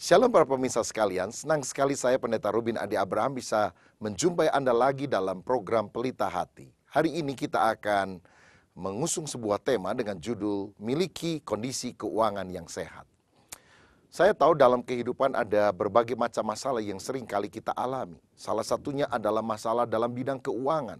Shalom para pemirsa sekalian, senang sekali saya Pendeta Rubin Adi Abraham bisa menjumpai Anda lagi dalam program Pelita Hati. Hari ini kita akan mengusung sebuah tema dengan judul Miliki Kondisi Keuangan yang Sehat. Saya tahu dalam kehidupan ada berbagai macam masalah yang sering kali kita alami. Salah satunya adalah masalah dalam bidang keuangan,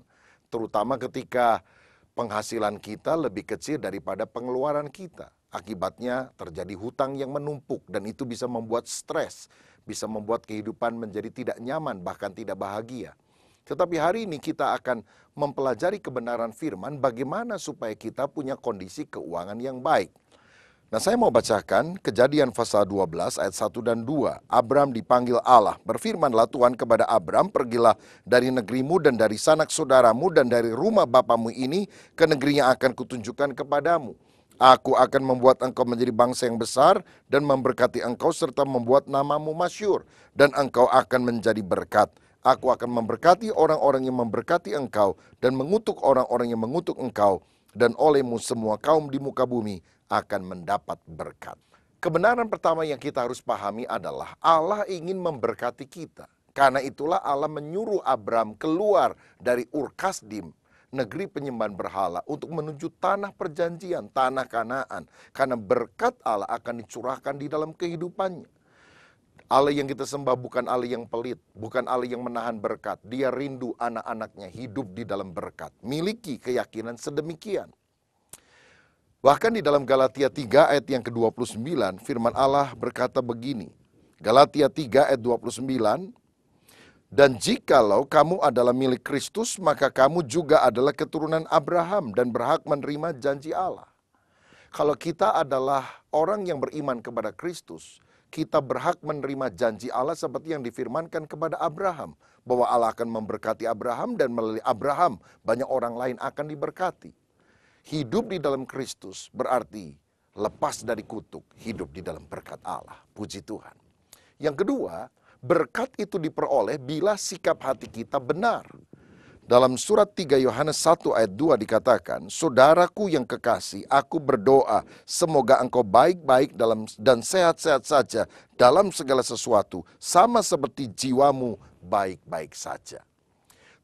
terutama ketika penghasilan kita lebih kecil daripada pengeluaran kita. Akibatnya terjadi hutang yang menumpuk dan itu bisa membuat stres, bisa membuat kehidupan menjadi tidak nyaman, bahkan tidak bahagia. Tetapi hari ini kita akan mempelajari kebenaran firman bagaimana supaya kita punya kondisi keuangan yang baik. Nah, saya mau bacakan Kejadian pasal 12 ayat 1 dan 2. Abram dipanggil Allah. Berfirmanlah Tuhan kepada Abram, pergilah dari negerimu dan dari sanak saudaramu dan dari rumah bapamu ini ke negeri yang akan kutunjukkan kepadamu. Aku akan membuat engkau menjadi bangsa yang besar dan memberkati engkau serta membuat namamu masyhur. Dan engkau akan menjadi berkat. Aku akan memberkati orang-orang yang memberkati engkau dan mengutuk orang-orang yang mengutuk engkau. Dan olehmu semua kaum di muka bumi akan mendapat berkat. Kebenaran pertama yang kita harus pahami adalah Allah ingin memberkati kita. Karena itulah Allah menyuruh Abram keluar dari Ur Kasdim, negeri penyembahan berhala, untuk menuju tanah perjanjian, tanah Kanaan. Karena berkat Allah akan dicurahkan di dalam kehidupannya. Allah yang kita sembah bukan Allah yang pelit, bukan Allah yang menahan berkat. Dia rindu anak-anaknya hidup di dalam berkat. Miliki keyakinan sedemikian. Bahkan di dalam Galatia 3 ayat yang ke-29, firman Allah berkata begini. Galatia 3 ayat 29, dan jikalau kamu adalah milik Kristus, maka kamu juga adalah keturunan Abraham dan berhak menerima janji Allah. Kalau kita adalah orang yang beriman kepada Kristus, kita berhak menerima janji Allah seperti yang difirmankan kepada Abraham. Bahwa Allah akan memberkati Abraham dan melalui Abraham banyak orang lain akan diberkati. Hidup di dalam Kristus berarti lepas dari kutuk, hidup di dalam berkat Allah. Puji Tuhan. Yang kedua, berkat itu diperoleh bila sikap hati kita benar. Dalam surat 3 Yohanes 1 ayat 2 dikatakan, saudaraku yang kekasih, aku berdoa semoga engkau baik-baik dan sehat-sehat saja dalam segala sesuatu, sama seperti jiwamu baik-baik saja.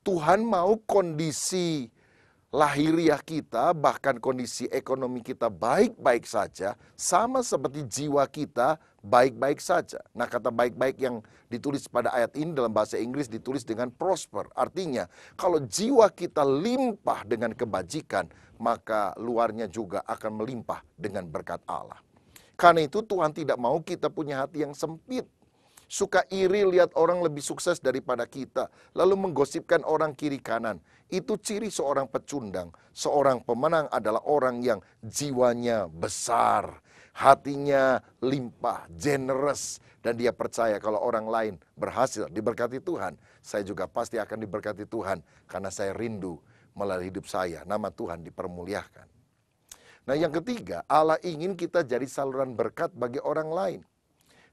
Tuhan mau kondisi lahiriah kita, bahkan kondisi ekonomi kita baik-baik saja, sama seperti jiwa kita baik-baik saja. Nah, kata baik-baik yang ditulis pada ayat ini dalam bahasa Inggris ditulis dengan prosper. Artinya, kalau jiwa kita limpah dengan kebajikan, maka luarnya juga akan melimpah dengan berkat Allah. Karena itu Tuhan tidak mau kita punya hati yang sempit. Suka iri lihat orang lebih sukses daripada kita, lalu menggosipkan orang kiri kanan. Itu ciri seorang pecundang. Seorang pemenang adalah orang yang jiwanya besar, hatinya limpah, generous, dan dia percaya kalau orang lain berhasil diberkati Tuhan, saya juga pasti akan diberkati Tuhan, karena saya rindu melalui hidup saya nama Tuhan dipermuliakan. Nah, yang ketiga, Allah ingin kita jadi saluran berkat bagi orang lain.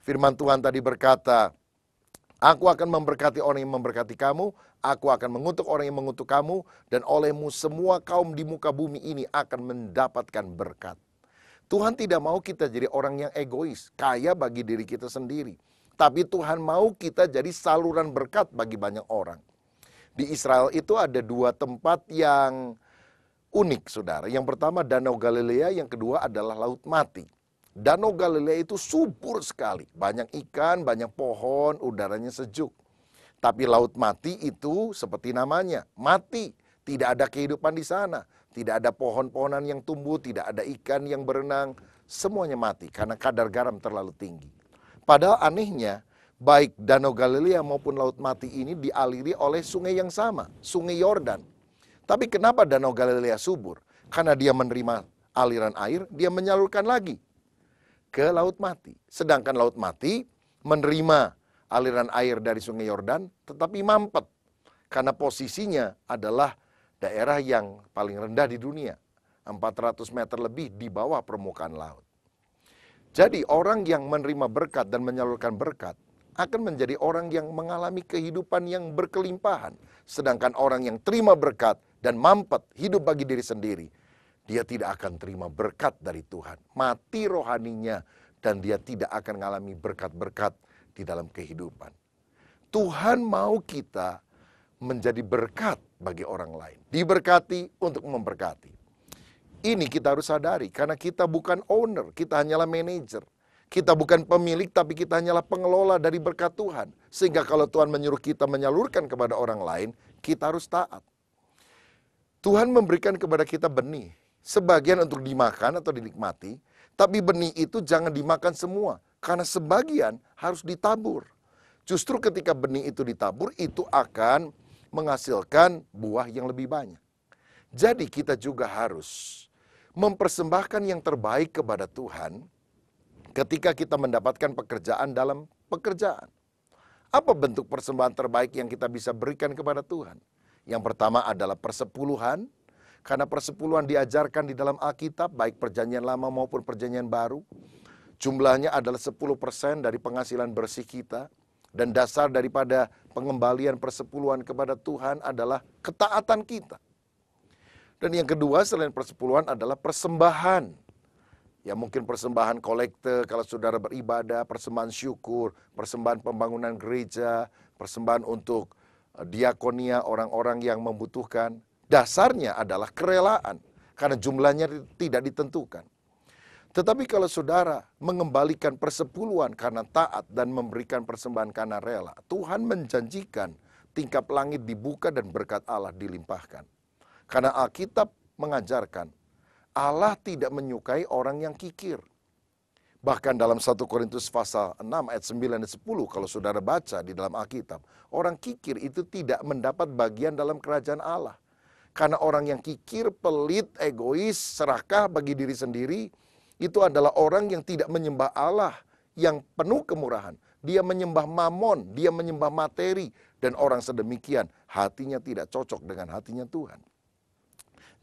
Firman Tuhan tadi berkata, aku akan memberkati orang yang memberkati kamu, aku akan mengutuk orang yang mengutuk kamu, dan olehmu semua kaum di muka bumi ini akan mendapatkan berkat. Tuhan tidak mau kita jadi orang yang egois, kaya bagi diri kita sendiri. Tapi Tuhan mau kita jadi saluran berkat bagi banyak orang. Di Israel itu ada dua tempat yang unik, saudara. Yang pertama Danau Galilea, yang kedua adalah Laut Mati. Danau Galilea itu subur sekali, banyak ikan, banyak pohon, udaranya sejuk. Tapi Laut Mati itu seperti namanya, mati. Tidak ada kehidupan di sana, tidak ada pohon-pohonan yang tumbuh, tidak ada ikan yang berenang, semuanya mati karena kadar garam terlalu tinggi. Padahal anehnya, baik Danau Galilea maupun Laut Mati ini dialiri oleh sungai yang sama, Sungai Yordan. Tapi kenapa Danau Galilea subur? Karena dia menerima aliran air, dia menyalurkan lagi ke Laut Mati. Sedangkan Laut Mati menerima aliran air dari Sungai Yordan tetapi mampet. Karena posisinya adalah daerah yang paling rendah di dunia. 400 meter lebih di bawah permukaan laut. Jadi orang yang menerima berkat dan menyalurkan berkat akan menjadi orang yang mengalami kehidupan yang berkelimpahan. Sedangkan orang yang terima berkat dan mampet hidup bagi diri sendiri, dia tidak akan terima berkat dari Tuhan. Mati rohaninya dan dia tidak akan mengalami berkat-berkat di dalam kehidupan. Tuhan mau kita menjadi berkat bagi orang lain. Diberkati untuk memberkati. Ini kita harus sadari, karena kita bukan owner, kita hanyalah manajer. Kita bukan pemilik, tapi kita hanyalah pengelola dari berkat Tuhan. Sehingga kalau Tuhan menyuruh kita menyalurkan kepada orang lain, kita harus taat. Tuhan memberikan kepada kita benih. Sebagian untuk dimakan atau dinikmati, tapi benih itu jangan dimakan semua. Karena sebagian harus ditabur. Justru ketika benih itu ditabur, itu akan menghasilkan buah yang lebih banyak. Jadi kita juga harus mempersembahkan yang terbaik kepada Tuhan ketika kita mendapatkan pekerjaan dalam pekerjaan. Apa bentuk persembahan terbaik yang kita bisa berikan kepada Tuhan? Yang pertama adalah persepuluhan, karena persepuluhan diajarkan di dalam Alkitab, baik perjanjian lama maupun perjanjian baru. Jumlahnya adalah 10% dari penghasilan bersih kita. Dan dasar daripada pengembalian persepuluhan kepada Tuhan adalah ketaatan kita. Dan yang kedua selain persepuluhan adalah persembahan. Ya mungkin persembahan kolekte kalau saudara beribadah, persembahan syukur, persembahan pembangunan gereja, persembahan untuk diakonia orang-orang yang membutuhkan. Dasarnya adalah kerelaan, karena jumlahnya tidak ditentukan. Tetapi kalau saudara mengembalikan persepuluhan karena taat dan memberikan persembahan karena rela, Tuhan menjanjikan tingkap langit dibuka dan berkat Allah dilimpahkan. Karena Alkitab mengajarkan, Allah tidak menyukai orang yang kikir. Bahkan dalam 1 Korintus pasal 6 ayat 9 dan 10 kalau saudara baca di dalam Alkitab, orang kikir itu tidak mendapat bagian dalam kerajaan Allah. Karena orang yang kikir, pelit, egois, serakah bagi diri sendiri, itu adalah orang yang tidak menyembah Allah yang penuh kemurahan. Dia menyembah mamon, dia menyembah materi. Dan orang sedemikian hatinya tidak cocok dengan hatinya Tuhan.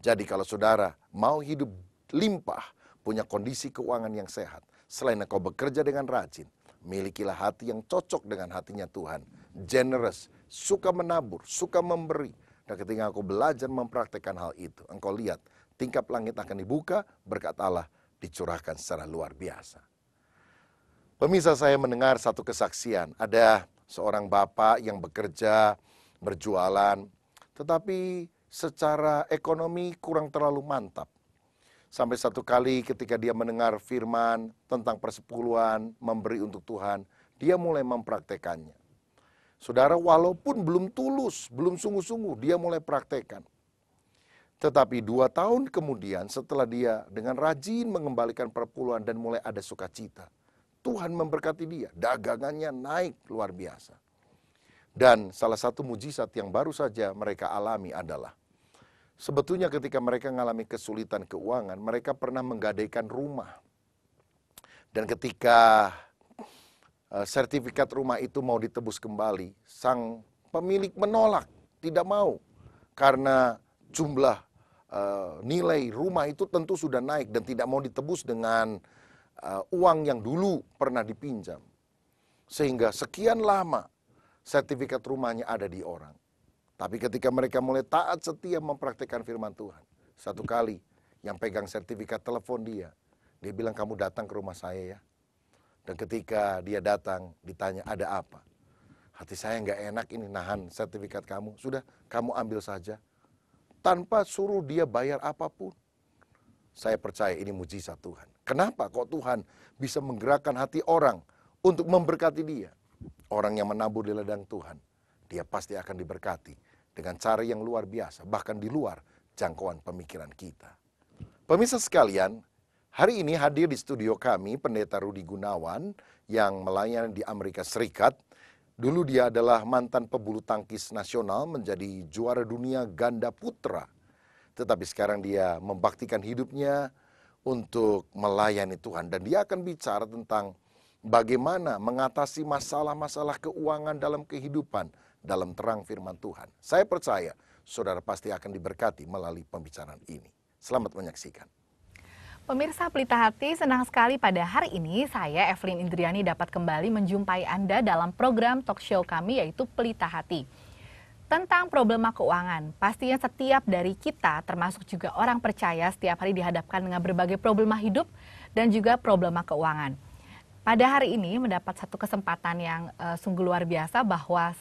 Jadi kalau saudara mau hidup limpah, punya kondisi keuangan yang sehat, selain engkau bekerja dengan rajin, milikilah hati yang cocok dengan hatinya Tuhan. Generous, suka menabur, suka memberi. Dan ketika engkau belajar mempraktekkan hal itu, engkau lihat tingkap langit akan dibuka, berkat Allah dicurahkan secara luar biasa. Pemirsa, saya mendengar satu kesaksian. Ada seorang bapak yang bekerja, berjualan, tetapi secara ekonomi kurang terlalu mantap. Sampai satu kali ketika dia mendengar firman tentang persepuluhan, memberi untuk Tuhan, dia mulai mempraktekannya. Saudara, walaupun belum tulus, belum sungguh-sungguh, dia mulai praktekkan. Tetapi 2 tahun kemudian setelah dia dengan rajin mengembalikan perpuluhan dan mulai ada sukacita, Tuhan memberkati dia, dagangannya naik luar biasa. Dan salah satu mujizat yang baru saja mereka alami adalah, sebetulnya ketika mereka mengalami kesulitan keuangan, mereka pernah menggadaikan rumah. Dan ketika sertifikat rumah itu mau ditebus kembali, sang pemilik menolak, tidak mau. Karena jumlah nilai rumah itu tentu sudah naik dan tidak mau ditebus dengan uang yang dulu pernah dipinjam. Sehingga sekian lama sertifikat rumahnya ada di orang. Tapi ketika mereka mulai taat setia mempraktikkan firman Tuhan, satu kali yang pegang sertifikat telepon dia bilang, kamu datang ke rumah saya ya. Dan ketika dia datang ditanya ada apa, hati saya nggak enak ini nahan sertifikat kamu, sudah kamu ambil saja. Tanpa suruh dia bayar apapun. Saya percaya ini mujizat Tuhan. Kenapa kok Tuhan bisa menggerakkan hati orang untuk memberkati dia? Orang yang menabur di ladang Tuhan, dia pasti akan diberkati dengan cara yang luar biasa, bahkan di luar jangkauan pemikiran kita. Pemirsa sekalian, hari ini hadir di studio kami Pendeta Rudi Gunawan yang melayani di Amerika Serikat. Dulu dia adalah mantan pebulu tangkis nasional, menjadi juara dunia ganda putra. Tetapi sekarang dia membaktikan hidupnya untuk melayani Tuhan. Dan dia akan bicara tentang bagaimana mengatasi masalah-masalah keuangan dalam kehidupan dalam terang firman Tuhan. Saya percaya saudara pasti akan diberkati melalui pembicaraan ini. Selamat menyaksikan. Pemirsa Pelita Hati, senang sekali pada hari ini saya, Evelyn Indriani, dapat kembali menjumpai Anda dalam program talk show kami yaitu Pelita Hati. Tentang problema keuangan, pastinya setiap dari kita termasuk juga orang percaya setiap hari dihadapkan dengan berbagai problema hidup dan juga problema keuangan. pada hari ini mendapat satu kesempatan yang sungguh luar biasa bahwa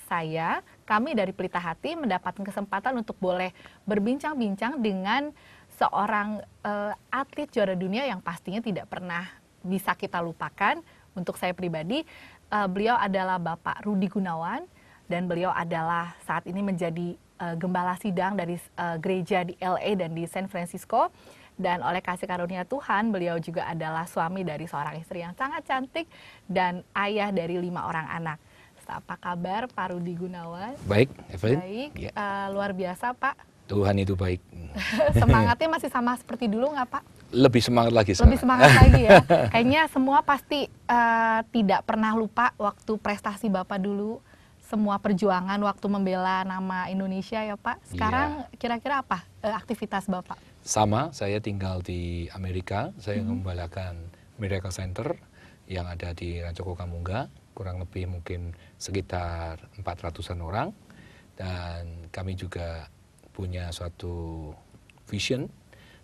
kami dari Pelita Hati mendapatkan kesempatan untuk boleh berbincang-bincang dengan seorang atlet juara dunia yang pastinya tidak pernah bisa kita lupakan. Untuk saya pribadi, beliau adalah Bapak Rudi Gunawan dan beliau adalah saat ini menjadi gembala sidang dari gereja di LA dan di San Francisco. Dan oleh kasih karunia Tuhan, beliau juga adalah suami dari seorang istri yang sangat cantik dan ayah dari 5 orang anak. Apa kabar Pak Rudi Gunawan? Baik, Evelyn. Baik, Ya. Luar biasa Pak. Tuhan itu baik. Semangatnya masih sama seperti dulu nggak Pak? Lebih semangat lagi sekarang. Lebih semangat lagi ya. Kayaknya semua pasti tidak pernah lupa waktu prestasi Bapak dulu. Semua perjuangan waktu membela nama Indonesia ya Pak. Sekarang kira-kira apa aktivitas Bapak? Sama, saya tinggal di Amerika. Saya mengembalakan Miracle Center yang ada di Rancho Cucamonga. Kurang lebih mungkin sekitar 400-an orang. Dan kami juga punya suatu vision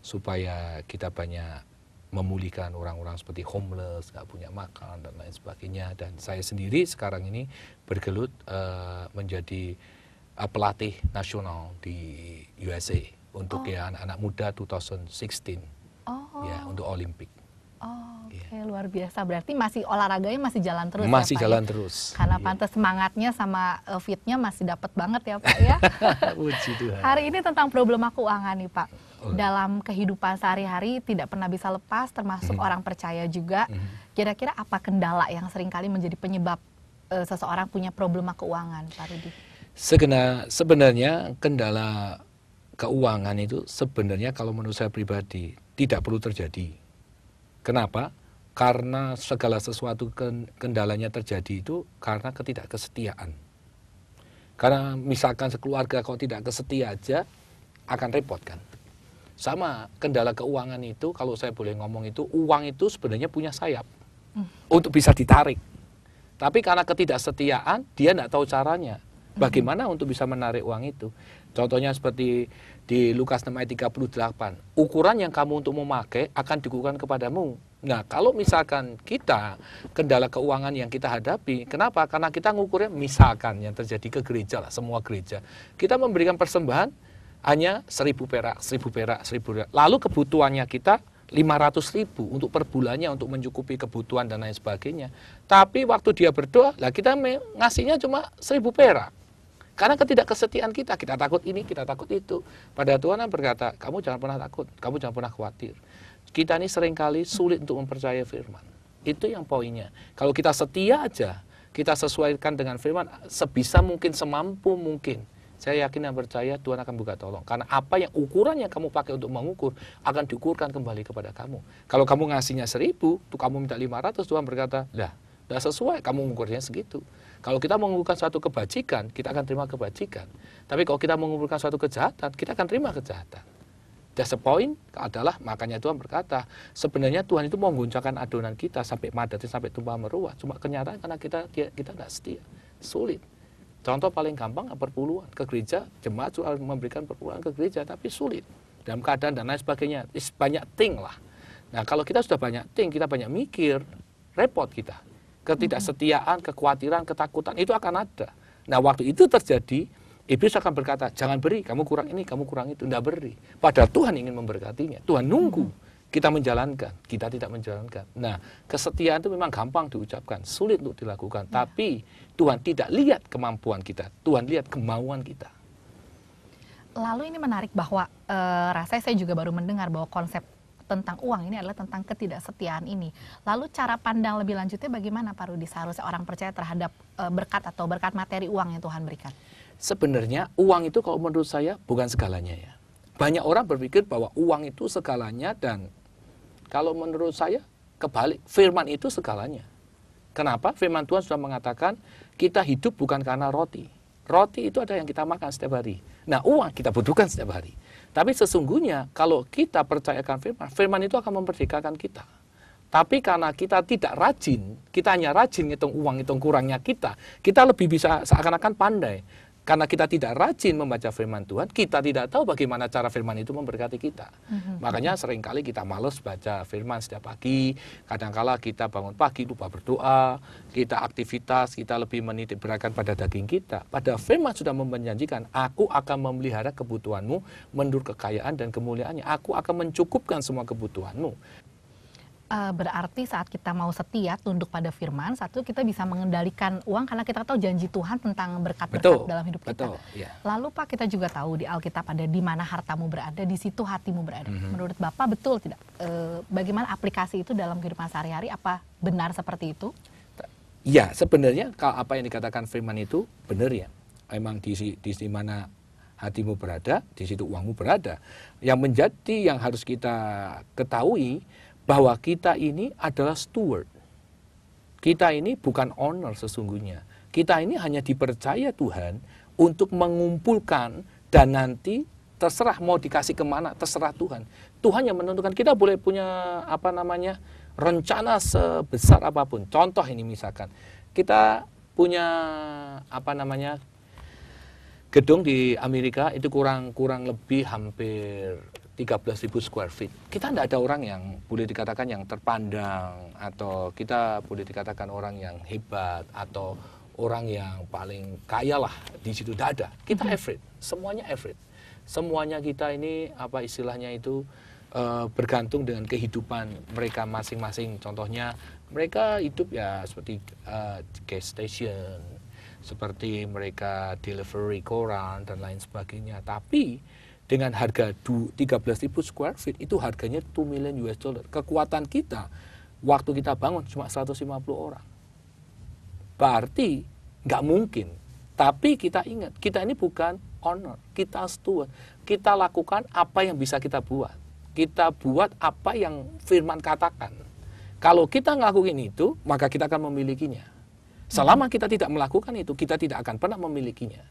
supaya kita banyak memulihkan orang-orang seperti homeless, nggak punya makan dan lain sebagainya. Dan saya sendiri sekarang ini bergelut menjadi pelatih nasional di USA untuk ya anak-anak muda 2016 ya untuk Olimpik. Oke, luar biasa. Berarti masih olahraganya masih jalan terus Masih ya Pak? jalan Ya? terus. Karena pantas semangatnya sama fitnya masih dapat banget ya Pak ya. Puji Tuhan. Hari ini tentang problema keuangan nih Pak. Dalam kehidupan sehari-hari tidak pernah bisa lepas, termasuk orang percaya juga. Kira-kira apa kendala yang seringkali menjadi penyebab seseorang punya problema keuangan, Pak Rudi? Sebenarnya kendala keuangan itu sebenarnya kalau menurut saya pribadi tidak perlu terjadi. Kenapa? Karena segala sesuatu kendalanya terjadi itu karena ketidakkesetiaan. Karena misalkan sekeluarga kalau tidak kesetia aja akan repot kan. Sama kendala keuangan itu kalau saya boleh ngomong itu uang itu sebenarnya punya sayap untuk bisa ditarik. Tapi karena ketidaksetiaan dia tidak tahu caranya. Bagaimana untuk bisa menarik uang itu? Contohnya seperti di Lukas 6 ayat 38. Ukuran yang kamu untuk memakai akan dikukuhkan kepadamu. Nah, kalau misalkan kita kendala keuangan yang kita hadapi, kenapa? Karena kita ngukurnya misalkan yang terjadi ke gereja lah, semua gereja. Kita memberikan persembahan hanya 1.000 perak, 1.000 perak, 1.000 perak. Lalu kebutuhannya kita 500.000 untuk per bulannya untuk mencukupi kebutuhan dan lain sebagainya. Tapi waktu dia berdoa, lah kita ngasihnya cuma 1.000 perak. Karena ketidakkesetiaan kita takut ini, kita takut itu. Pada Tuhan berkata, kamu jangan pernah takut, kamu jangan pernah khawatir. Kita ini seringkali sulit untuk mempercayai firman. Itu yang poinnya. Kalau kita setia aja, kita sesuaikan dengan firman, sebisa mungkin, semampu mungkin. Saya yakin dan percaya Tuhan akan buka tolong. Karena apa yang ukuran yang kamu pakai untuk mengukur, akan diukurkan kembali kepada kamu. Kalau kamu ngasihnya 1.000, tuh kamu minta 500, Tuhan berkata, lah, udah sesuai, kamu mengukurnya segitu. Kalau kita mengumpulkan suatu kebajikan, kita akan terima kebajikan. Tapi kalau kita mengumpulkan suatu kejahatan, kita akan terima kejahatan. That's the point adalah, makanya Tuhan berkata, sebenarnya Tuhan itu mau mengguncangkan adonan kita sampai madatnya, sampai tumpah meruah. Cuma kenyataan karena kita tidak setia. Sulit. Contoh paling gampang, perpuluhan. Ke gereja, jemaat soal memberikan perpuluhan ke gereja, tapi sulit. Dalam keadaan dan lain sebagainya. Banyak ting lah. Nah, kalau kita sudah banyak ting, kita banyak mikir, repot kita. Ketidaksetiaan, kekhawatiran, ketakutan, itu akan ada. Nah, waktu itu terjadi, iblis akan berkata, jangan beri, kamu kurang ini, kamu kurang itu, tidak beri. Padahal Tuhan ingin memberkatinya. Tuhan nunggu kita menjalankan, kita tidak menjalankan. Nah, kesetiaan itu memang gampang diucapkan, sulit untuk dilakukan. Tapi Tuhan tidak lihat kemampuan kita, Tuhan lihat kemauan kita. Lalu ini menarik bahwa rasanya saya juga baru mendengar bahwa konsep tentang uang ini adalah tentang ketidaksetiaan ini. Lalu cara pandang lebih lanjutnya bagaimana Pak Rudi seharusnya orang percaya terhadap berkat atau berkat materi uang yang Tuhan berikan? Sebenarnya uang itu kalau menurut saya bukan segalanya ya. Banyak orang berpikir bahwa uang itu segalanya dan kalau menurut saya kebalik, firman itu segalanya. Kenapa? Firman Tuhan sudah mengatakan kita hidup bukan karena roti. Roti itu ada yang kita makan setiap hari. Nah, uang kita butuhkan setiap hari. Tapi sesungguhnya kalau kita percayakan firman, firman itu akan memerdekakan kita. Tapi karena kita tidak rajin, kita hanya rajin ngitung uang, ngitung kurangnya kita lebih bisa seakan-akan pandai. Karena kita tidak rajin membaca firman Tuhan, kita tidak tahu bagaimana cara firman itu memberkati kita. Makanya seringkali kita malas baca firman setiap pagi, kadangkala kita bangun pagi lupa berdoa, kita aktivitas, kita lebih menitik beratkan pada daging kita. Pada firman sudah menjanjikan, aku akan memelihara kebutuhanmu menurut kekayaan dan kemuliaannya. Aku akan mencukupkan semua kebutuhanmu. Berarti saat kita mau setia tunduk pada firman, satu kita bisa mengendalikan uang karena kita tahu janji Tuhan tentang berkat-berkat dalam hidup kita. Betul, ya. Lalu Pak, kita juga tahu di Alkitab ada di mana hartamu berada, di situ hatimu berada. Menurut Bapak betul tidak? Bagaimana aplikasi itu dalam kehidupan sehari-hari? Apa benar seperti itu? Ya, sebenarnya kalau apa yang dikatakan firman itu benar ya. Memang di mana hatimu berada, di situ uangmu berada. Yang menjadi yang harus kita ketahui bahwa kita ini adalah steward. Kita ini bukan owner sesungguhnya. Kita ini hanya dipercaya Tuhan untuk mengumpulkan dan nanti terserah mau dikasih kemana, terserah Tuhan. Tuhan yang menentukan. Kita boleh punya rencana sebesar apapun. Contoh ini misalkan, kita punya gedung di Amerika itu kurang lebih hampir 13.000 square feet. Kita tidak ada orang yang boleh dikatakan yang terpandang, atau kita boleh dikatakan orang yang hebat, atau orang yang paling kaya lah di situ. Tidak ada. Kita average. Semuanya average. Semuanya kita ini istilahnya itu bergantung dengan kehidupan mereka masing-masing. Contohnya mereka hidup ya seperti gas station, seperti mereka delivery koran dan lain sebagainya. Tapi dengan harga 13.000 square feet itu harganya $2 million. Kekuatan kita waktu kita bangun cuma 150 orang. Berarti nggak mungkin. Tapi kita ingat, kita ini bukan owner, kita steward. Kita lakukan apa yang bisa kita buat. Kita buat apa yang firman katakan. Kalau kita ngelakuin itu, maka kita akan memilikinya. Selama kita tidak melakukan itu, kita tidak akan pernah memilikinya.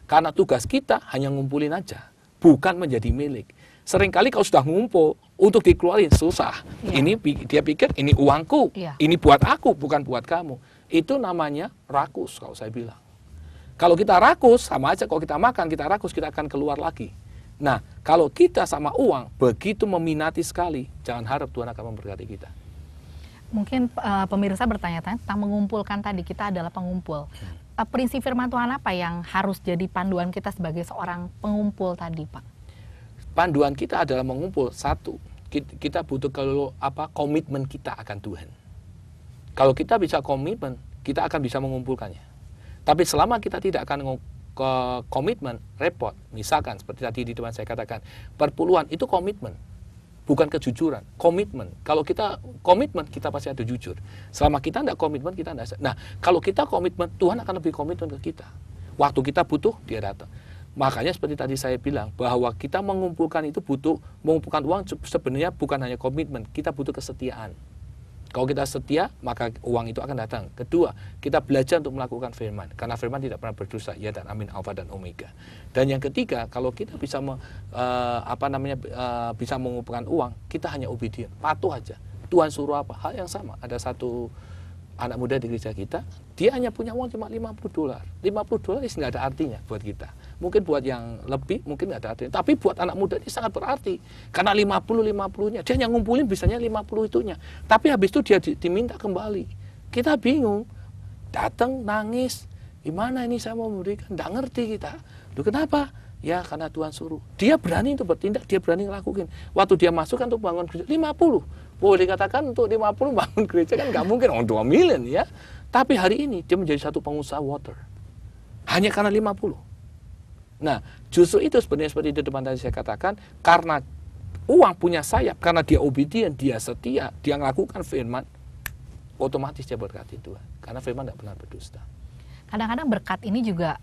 Karena tugas kita hanya ngumpulin aja, bukan menjadi milik. Seringkali kalau sudah ngumpul, untuk dikeluarin susah. Ini dia pikir ini uangku, ini buat aku, bukan buat kamu. Itu namanya rakus kalau saya bilang. Kalau kita rakus, sama aja kalau kita makan, kita rakus, kita akan keluar lagi. Nah, kalau kita sama uang, begitu meminati sekali, jangan harap Tuhan akan memberkati kita. Mungkin pemirsa bertanya-tanya tentang mengumpulkan tadi, kita adalah pengumpul. Prinsip firman Tuhan apa yang harus jadi panduan kita sebagai seorang pengumpul tadi, Pak? Panduan kita adalah mengumpul. Satu, kita butuh komitmen kita akan Tuhan. Kalau kita bisa komitmen, kita akan bisa mengumpulkannya. Tapi selama kita tidak akan komitmen, repot. Misalkan seperti tadi di depan saya katakan, perpuluhan itu komitmen, bukan kejujuran, komitmen. Kalau kita komitmen, kita pasti ada jujur. Selama kita tidak komitmen, kita tidak. Nah, kalau kita komitmen, Tuhan akan lebih komitmen ke kita. Waktu kita butuh, dia datang. Makanya seperti tadi saya bilang, bahwa kita mengumpulkan itu mengumpulkan uang sebenarnya bukan hanya komitmen, kita butuh kesetiaan. Kalau kita setia, maka uang itu akan datang. Kedua, kita belajar untuk melakukan firman. Karena firman tidak pernah berdosa, ya dan amin, alfa dan omega. Dan yang ketiga, kalau kita bisa bisa mengumpulkan uang, kita hanya obedient, patuh aja. Tuhan suruh apa? Hal yang sama. Ada satu anak muda di gereja kita, dia hanya punya uang cuma $50. $50 nggak ada artinya buat kita. Mungkin buat yang lebih, mungkin nggak ada artinya. Tapi buat anak muda ini sangat berarti. Karena 50-50-nya, dia hanya ngumpulin bisanya 50 itunya. Tapi habis itu dia diminta kembali. Kita bingung, datang nangis, gimana ini saya mau memberikan, nggak ngerti kita. Loh kenapa? Ya karena Tuhan suruh. Dia berani untuk bertindak, dia berani ngelakuin. Waktu dia masuk kan untuk bangun gereja, 50. Boleh dikatakan untuk 50 bangun gereja kan nggak mungkin, 2 million ya. Tapi hari ini dia menjadi satu pengusaha water. Hanya karena 50. Nah, justru itu sebenarnya seperti di depan tadi saya katakan, karena uang punya sayap, karena dia obedient, dia setia, dia melakukan firman, otomatis dia berkati Tuhan. Karena firman tidak pernah berdusta. Kadang-kadang berkat ini juga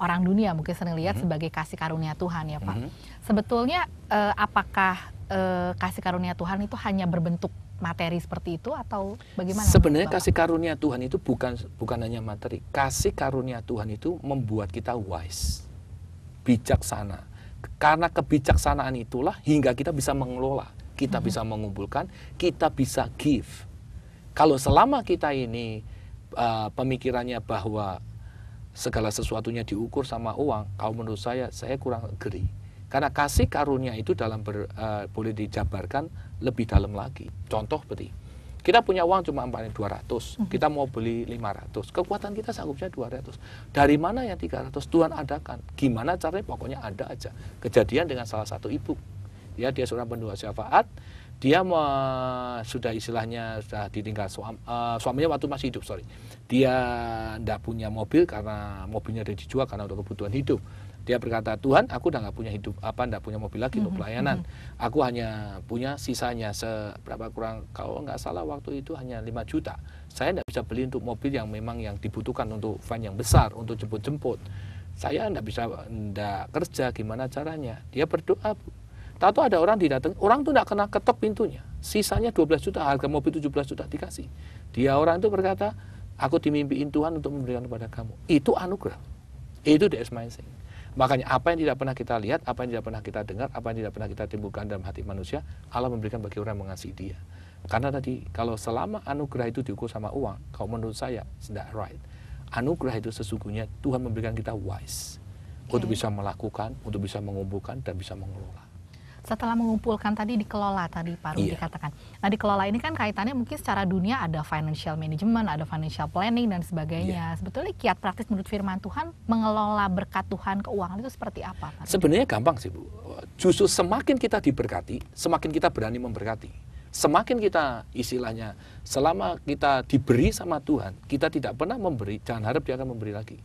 orang dunia mungkin sering lihat sebagai kasih karunia Tuhan ya Pak. Sebetulnya apakah kasih karunia Tuhan itu hanya berbentuk materi seperti itu atau bagaimana? Sebenarnya kasih karunia Tuhan itu bukan hanya materi. Kasih karunia Tuhan itu membuat kita wise, bijaksana. Karena kebijaksanaan itulah hingga kita bisa mengelola, kita bisa mengumpulkan, kita bisa give. Kalau selama kita ini pemikirannya bahwa segala sesuatunya diukur sama uang, kalau menurut saya kurang agree. Karena kasih karunia itu boleh dijabarkan lebih dalam lagi. Contoh seperti, kita punya uang cuma 200, kita mau beli 500, kekuatan kita sanggupnya 200. Dari mana yang 300? Tuhan adakan. Gimana caranya? Pokoknya ada aja. Kejadian dengan salah satu ibu. Ya, dia seorang pendoa syafaat, dia sudah ditinggal suaminya waktu masih hidup, Dia tidak punya mobil karena mobilnya udah dijual karena untuk kebutuhan hidup. Dia berkata, Tuhan, aku udah nggak punya nggak punya mobil lagi untuk pelayanan. Aku hanya punya sisanya kurang, kalau nggak salah waktu itu hanya 5 juta. Saya nggak bisa beli untuk mobil yang memang yang dibutuhkan untuk van yang besar, untuk jemput-jemput. Saya nggak kerja, gimana caranya? Dia berdoa, Bu. Tahu ada orang didatang, orang tuh nggak kena ketok pintunya. Sisanya 12 juta, harga mobil 17 juta dikasih. Orang itu berkata, aku dimimpiin Tuhan untuk memberikan kepada kamu. Itu anugerah. Itu the amazing. Makanya apa yang tidak pernah kita lihat, apa yang tidak pernah kita dengar, apa yang tidak pernah kita timbulkan dalam hati manusia, Allah memberikan bagi orang yang mengasihi dia. Karena tadi, kalau selama anugerah itu diukur sama uang, kalau menurut saya, tidak right. Anugerah itu sesungguhnya Tuhan memberikan kita wise. Untuk bisa melakukan, untuk bisa mengumpulkan, dan bisa mengelola. Setelah mengumpulkan tadi dikelola tadi Pak Rudi katakan. Nah, dikelola ini kan kaitannya mungkin secara dunia ada financial management, ada financial planning dan sebagainya. Sebetulnya kiat praktis menurut firman Tuhan mengelola berkat Tuhan keuangan itu seperti apa, Pak Rudi? Sebenarnya gampang sih, Bu. Justru semakin kita diberkati, semakin kita berani memberkati. Semakin kita istilahnya, selama kita diberi sama Tuhan, kita tidak pernah memberi, jangan harap dia akan memberi lagi.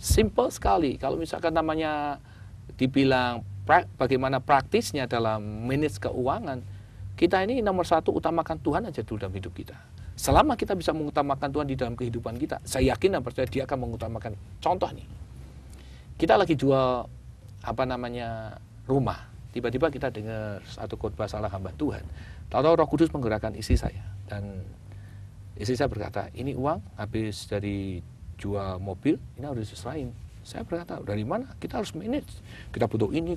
Simple sekali. Kalau misalkan namanya dibilang bagaimana praktisnya dalam manage keuangan, kita ini nomor satu utamakan Tuhan aja dulu dalam hidup kita. Selama kita bisa mengutamakan Tuhan di dalam kehidupan kita, saya yakin dan percaya dia akan mengutamakan. Contoh nih, kita lagi jual rumah, tiba-tiba kita dengar satu khotbah salah hamba Tuhan. Tahu-tahu Roh Kudus menggerakkan istri saya, dan istri saya berkata, ini uang habis dari jual mobil, ini harus diserahin. Saya berkata, dari mana? Kita harus manage. Kita butuh ini,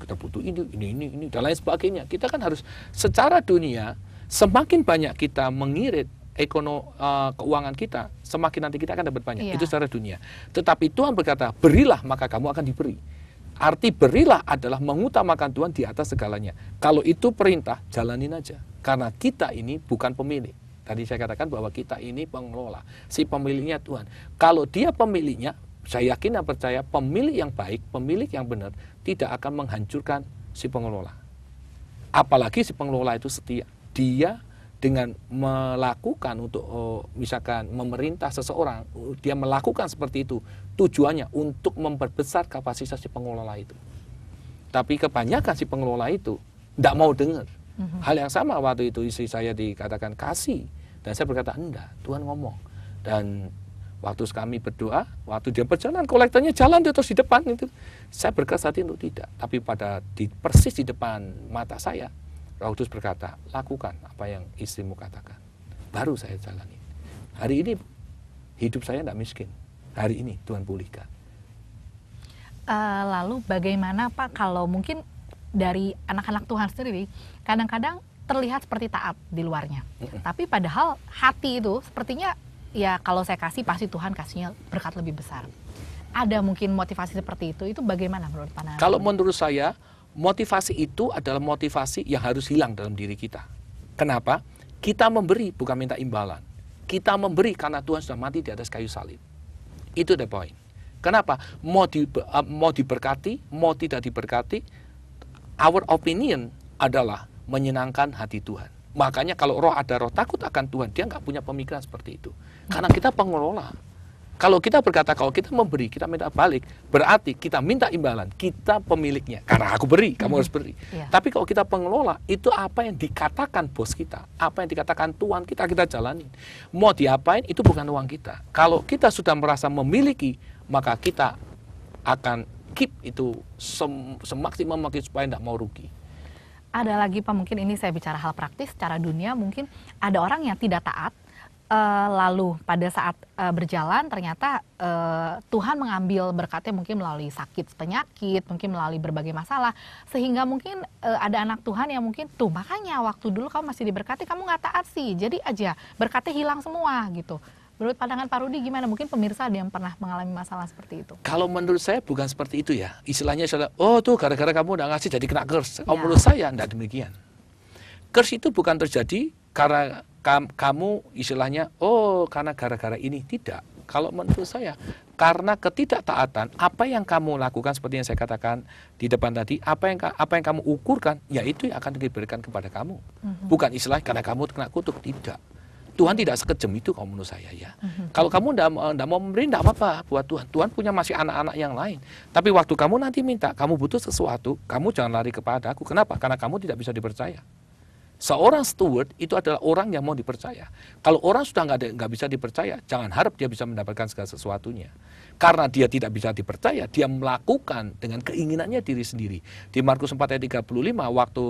ini, dan lain sebagainya. Kita kan harus secara dunia, semakin banyak kita mengirit keuangan kita, semakin nanti kita akan dapat banyak. Itu secara dunia. Tetapi Tuhan berkata, berilah maka kamu akan diberi. Arti berilah adalah mengutamakan Tuhan di atas segalanya. Kalau itu perintah, jalanin aja. Karena kita ini bukan pemilik. Tadi saya katakan bahwa kita ini pengelola. Si pemiliknya Tuhan. Kalau dia pemiliknya, saya yakin dan percaya pemilik yang baik, pemilik yang benar, tidak akan menghancurkan si pengelola. Apalagi si pengelola itu setia. Dia dengan melakukan untuk misalkan memerintah seseorang, dia melakukan seperti itu, tujuannya untuk memperbesar kapasitas si pengelola itu. Tapi kebanyakan si pengelola itu tidak mau dengar. Hal yang sama waktu itu istri saya dikatakan kasih, dan saya berkata enggak, Tuhan ngomong. Dan waktu kami berdoa, waktu dia berjalan, kolektornya jalan terus di depan itu. Saya berkeras hati untuk tidak. Tapi persis di depan mata saya, Roh Kudus berkata, lakukan apa yang istrimu katakan. Baru saya jalani. Hari ini hidup saya tidak miskin. Hari ini Tuhan pulihkan. Lalu bagaimana Pak kalau mungkin dari anak-anak Tuhan sendiri, kadang-kadang terlihat seperti taat di luarnya. Tapi padahal hati itu sepertinya, ya kalau saya kasih pasti Tuhan kasihnya berkat lebih besar. Ada mungkin motivasi seperti itu bagaimana menurut pandangan? Kalau menurut saya, motivasi itu adalah motivasi yang harus hilang dalam diri kita. Kenapa? Kita memberi bukan minta imbalan. Kita memberi karena Tuhan sudah mati di atas kayu salib. Itu the point. Kenapa? Mau diberkati, mau tidak diberkati, our opinion adalah menyenangkan hati Tuhan. Makanya kalau ada roh takut akan Tuhan, dia nggak punya pemikiran seperti itu. Karena kita pengelola. Kalau kita berkata, kalau kita memberi, kita minta balik, berarti kita minta imbalan, kita pemiliknya. Karena aku beri, kamu harus beri. Tapi kalau kita pengelola, itu apa yang dikatakan bos kita, apa yang dikatakan Tuhan kita jalanin. Mau diapain, itu bukan uang kita. Kalau kita sudah merasa memiliki, maka kita akan keep itu semaksimal mungkin supaya tidak mau rugi. Ada lagi Pak, mungkin ini saya bicara hal praktis, secara dunia mungkin ada orang yang tidak taat, lalu pada saat berjalan ternyata Tuhan mengambil berkatnya mungkin melalui sakit penyakit, mungkin melalui berbagai masalah, sehingga mungkin ada anak Tuhan yang mungkin tuh makanya waktu dulu kamu masih diberkati kamu nggak taat sih, jadi aja berkatnya hilang semua gitu. Menurut pandangan Pak Rudi gimana? Mungkin pemirsa ada yang pernah mengalami masalah seperti itu. Kalau menurut saya bukan seperti itu ya. Istilahnya, oh tuh gara-gara kamu udah ngasih jadi kena curse. Ya. Menurut saya enggak demikian. Curse itu bukan terjadi karena kamu istilahnya, oh karena gara-gara ini. Tidak. Kalau menurut saya, karena ketidaktaatan, apa yang kamu lakukan seperti yang saya katakan di depan tadi, apa yang kamu ukurkan, ya itu yang akan diberikan kepada kamu. Bukan istilah karena kamu kena kutuk, tidak. Tuhan tidak sekejam itu kalau menurut saya ya. Kalau kamu tidak mau memberi, tidak apa-apa buat Tuhan. Tuhan punya masih anak-anak yang lain. Tapi waktu kamu nanti minta, kamu butuh sesuatu, kamu jangan lari kepada aku. Kenapa? Karena kamu tidak bisa dipercaya. Seorang steward itu adalah orang yang mau dipercaya. Kalau orang sudah nggak bisa dipercaya, jangan harap dia bisa mendapatkan segala sesuatunya. Karena dia tidak bisa dipercaya, dia melakukan dengan keinginannya diri sendiri. Di Markus 4 ayat 35, waktu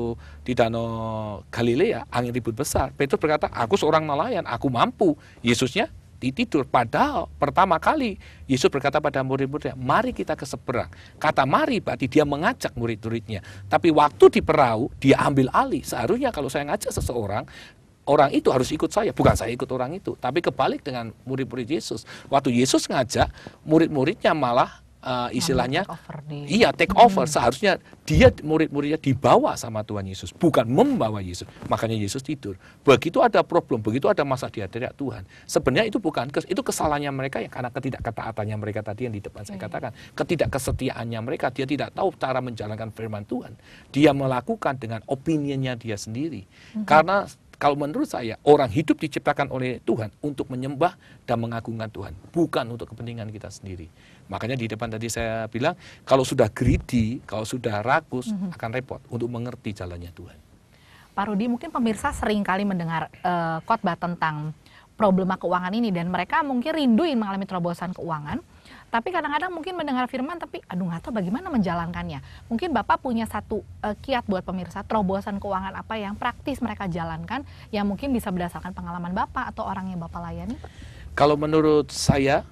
di Danau Galilea, angin ribut besar, Petrus berkata, aku seorang nelayan, aku mampu. Yesusnya tidur. Padahal pertama kali Yesus berkata pada murid-muridnya, mari kita ke seberang. Kata mari berarti dia mengajak murid-muridnya. Tapi waktu di perahu, dia ambil alih. Seharusnya kalau saya ngajak seseorang, orang itu harus ikut saya, bukan saya ikut orang itu. Tapi kebalik dengan murid-murid Yesus. Waktu Yesus ngajak, murid-muridnya malah istilahnya, take over. Seharusnya dia murid-muridnya dibawa sama Tuhan Yesus, bukan membawa Yesus. Makanya Yesus tidur. Begitu ada problem, begitu ada masalah, dia teriak Tuhan. Sebenarnya itu bukan, itu kesalahannya mereka ya, karena ketidaktaatannya mereka tadi yang di depan saya katakan. Ketidakkesetiaannya mereka, dia tidak tahu cara menjalankan firman Tuhan. Dia melakukan dengan opininya dia sendiri. Karena kalau menurut saya, orang hidup diciptakan oleh Tuhan untuk menyembah dan mengagungkan Tuhan, bukan untuk kepentingan kita sendiri. Makanya di depan tadi saya bilang, kalau sudah greedy, kalau sudah rakus, akan repot untuk mengerti jalannya Tuhan. Pak Rudi, mungkin pemirsa sering kali mendengar khotbah tentang problema keuangan ini, dan mereka mungkin rinduin mengalami terobosan keuangan. Tapi kadang-kadang mungkin mendengar firman, tapi aduh nggak tahu bagaimana menjalankannya. Mungkin Bapak punya satu kiat buat pemirsa, terobosan keuangan apa yang praktis mereka jalankan, yang mungkin bisa berdasarkan pengalaman Bapak atau orang yang Bapak layani? Kalau menurut saya,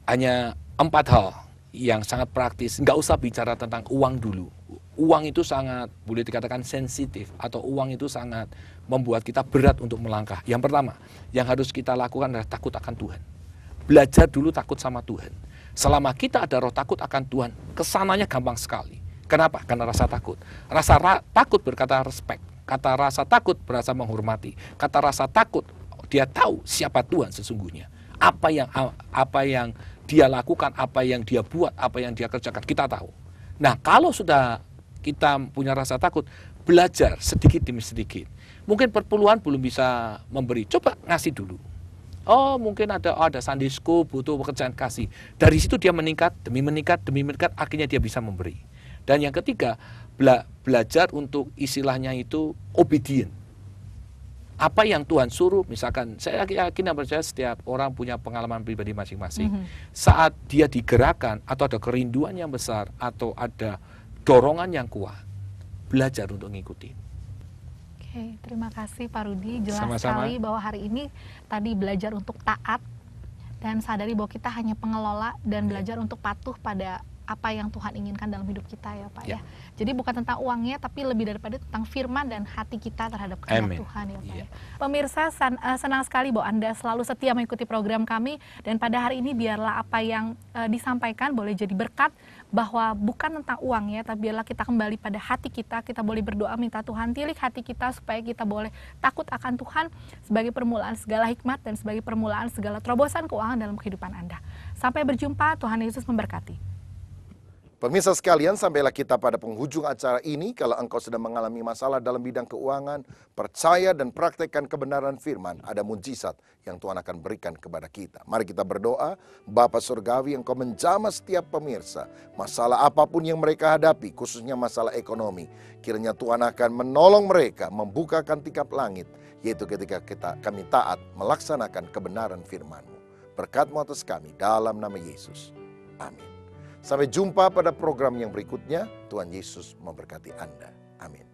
hanya 4 hal yang sangat praktis. Nggak usah bicara tentang uang dulu. Uang itu sangat, boleh dikatakan sensitif, atau uang itu sangat membuat kita berat untuk melangkah. Yang pertama, yang harus kita lakukan adalah takut akan Tuhan. Belajar dulu takut sama Tuhan. Selama kita ada roh takut akan Tuhan, kesananya gampang sekali. Kenapa? Karena rasa takut. Takut berkata respect. Kata rasa takut berasa menghormati. Kata rasa takut, dia tahu siapa Tuhan sesungguhnya. Apa yang dia lakukan, apa yang dia buat, apa yang dia kerjakan, kita tahu. Nah, kalau sudah kita punya rasa takut, belajar sedikit demi sedikit. Mungkin perpuluhan belum bisa memberi, coba ngasih dulu. Oh, mungkin ada Sunday school, butuh pekerjaan kasih. Dari situ dia meningkat, demi meningkat, akhirnya dia bisa memberi. Dan yang ketiga, belajar untuk istilahnya itu obedient. Apa yang Tuhan suruh, misalkan, saya yakin dan percaya setiap orang punya pengalaman pribadi masing-masing. Saat dia digerakkan, atau ada kerinduan yang besar, atau ada dorongan yang kuat, belajar untuk ngikutin. Oke, terima kasih Pak Rudi. Jelas Sama-sama. sekali bahwa hari ini tadi belajar untuk taat dan sadari bahwa kita hanya pengelola dan belajar untuk patuh pada apa yang Tuhan inginkan dalam hidup kita ya Pak ya. Jadi bukan tentang uangnya, tapi lebih daripada tentang firman dan hati kita terhadap kehendak Tuhan ya Pak ya. Pemirsa, senang sekali bahwa Anda selalu setia mengikuti program kami, dan pada hari ini biarlah apa yang disampaikan boleh jadi berkat, bahwa bukan tentang uangnya, tapi biarlah kita kembali pada hati kita. Kita boleh berdoa minta Tuhan tilik hati kita supaya kita boleh takut akan Tuhan sebagai permulaan segala hikmat dan sebagai permulaan segala terobosan keuangan dalam kehidupan Anda. Sampai berjumpa, Tuhan Yesus memberkati. Pemirsa sekalian, sampailah kita pada penghujung acara ini. Kalau engkau sedang mengalami masalah dalam bidang keuangan, percaya dan praktekkan kebenaran firman, ada mujizat yang Tuhan akan berikan kepada kita. Mari kita berdoa. Bapa Surgawi, Engkau menjamah setiap pemirsa, masalah apapun yang mereka hadapi, khususnya masalah ekonomi. Kiranya Tuhan akan menolong mereka, membukakan tingkap langit, yaitu ketika kami taat melaksanakan kebenaran firman-Mu. Berkat-Mu atas kami, dalam nama Yesus. Amin. Sampai jumpa pada program yang berikutnya. Tuhan Yesus memberkati Anda. Amin.